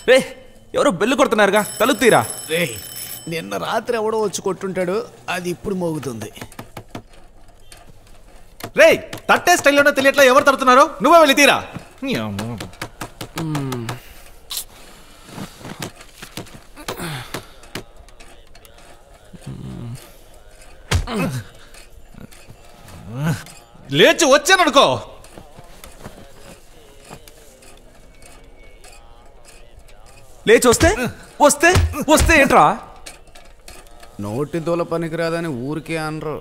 రే ఎవరో బెల్లు కొడుతున్నారుగా, తలుపు తీరా. రే నిన్న రాత్రి ఎవడో వచ్చి కొట్టుంటాడు, అది ఇప్పుడు మోగుతుంది. రే తట్టే స్టైల్లోనే తెలియట్లా ఎవరు తడుతున్నారో, నువ్వే వెళ్ళి తీరా. లేచి వచ్చాననుకో. లేచి వస్తే వస్తే వస్తే ఏంట్రా? నోటి దూల పనికిరాదని ఊరికే అనరు.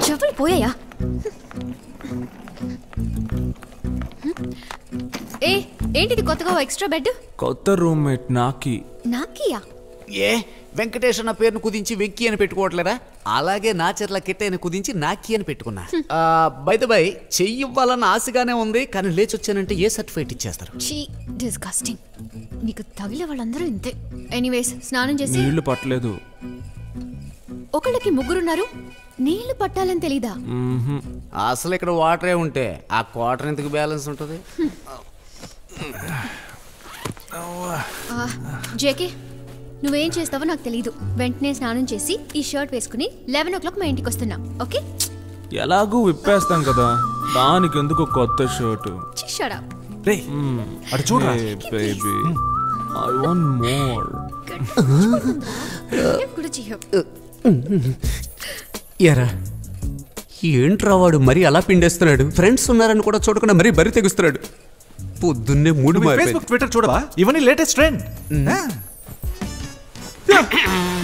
చెవులు పోయాయా? ఏంటిది కొత్తగా ఎక్స్ట్రా బెడ్? కొత్త రూమ్మేట్ నాకి. నాకియా? ఏ వెంకటేష్ అన్న పేరును కుదించి వెంకీ అని పెట్టుకోవట్లేదా? అలాగే నా చెట్ల కిట్టని కుదించి నాకి అని పెట్టుకున్నా. బై ద బై చెయ్యి ఇవ్వాలన్న ఆశగానే ఉంది, కానీ లేచి వచ్చానంటే ఏ సర్టిఫికేట్ ఇచ్చేస్తారు? డిస్గస్టింగ్. నీకు తగిలే వాళ్ళందరూ ఇంతే. ఎనీవేస్ స్నానం చేసి. నీళ్లు పట్టలేదు. ఒకళ్ళకి ముగ్గురున్నారు, నీళ్లు పట్టాలని తెలీదా? అసలు ఇక్కడ వాటరే ఉంటే ఆ క్వార్టర్ ఎందుకు బ్యాలెన్స్ ఉంటుంది? జేకే నువ్వేం చేస్తావో నాకు తెలీదు. వెంటనే స్నానం చేసి ఈ షర్ట్ వేసుకుని 11 o'clock మా ఇంటికి వస్తున్నా, ఓకే? ఎలాగూ విప్పేస్తాం కదా, దానికి ఎందుకు కొత్త షర్టు? అటు చూడరా బేబీ, ఐ వాంట్ మోర్. ఎరా ఏంట్రా వాడు మరీ అలా పిండేస్తున్నాడు? ఫ్రెండ్స్ ఉన్నారని కూడా చూడకుండా మరీ బరి తెగుస్తున్నాడు. పొద్దున్నే మూడు ఫేస్బుక్ ట్విట్టర్ చూడవా? ఇవన్నీ లేటెస్ట్ ట్రెండ్.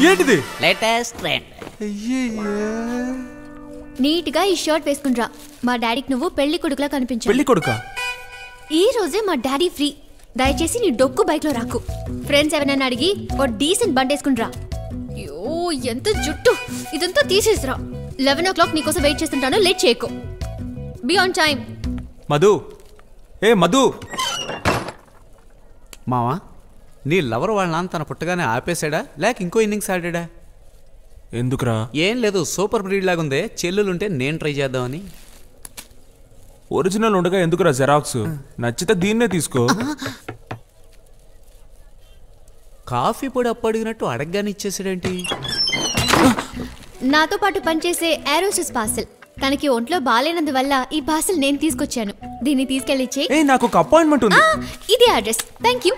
ఏంటిది లేటెస్ట్ ట్రెండ్? నీట్ గా ఈ షర్ట్ వేసుకునిరా. మా డాడీకి నువ్వు పెళ్లి కొడుకులా కనిపించావు. పెళ్లి కొడుకా? ఈ రోజే మా డాడీ ఫ్రీ. దయచేసి నీ డొక్కు బైక్ లో రాకు. ఫ్రెండ్స్ ఎవరైనా అడిగి ఓ డీసెంట్ బండి వేసుకునిరా. అయ్యో ఎంత జుట్టు, ఇదంతా తీసేసిరా. 11 o'clock నీకోసం వెయిట్ చేస్తుంటాను, లేట్ చేయకు. Be on time. మధు, ఏ మధు. మావా నీ లవర్ వాళ్ళ నాన్న తన పుట్టగానే ఆపేశాడా లేక ఇంకో ఇన్నింగ్స్ ఆడాడా? ఎందుకురా? ఏం లేదు, సూపర్ బ్రీడ్ లాగుందే, చెల్లులుంటే నేను ట్రై చేద్దామని. ఒరిజినల్ ఉండగా ఎందుకురా జెరాక్స్? నచ్చితే దీన్నే తీసుకో. కాఫీ పొడి అప్పడిగినట్టు అడగగానే ఇచ్చేసాడేంటి? నాతో పాటు పనిచేసే ఏరోసిస్ పార్సెల్. తనకి ఒంట్లో బాలేనందువల్ల ఈ పార్సెల్ నేను తీసుకొచ్చాను. దీన్ని తీసుకెళ్ళి నాకు ఒక అపాయింట్మెంట్ ఉంది. ఇది అడ్రస్. Thank you.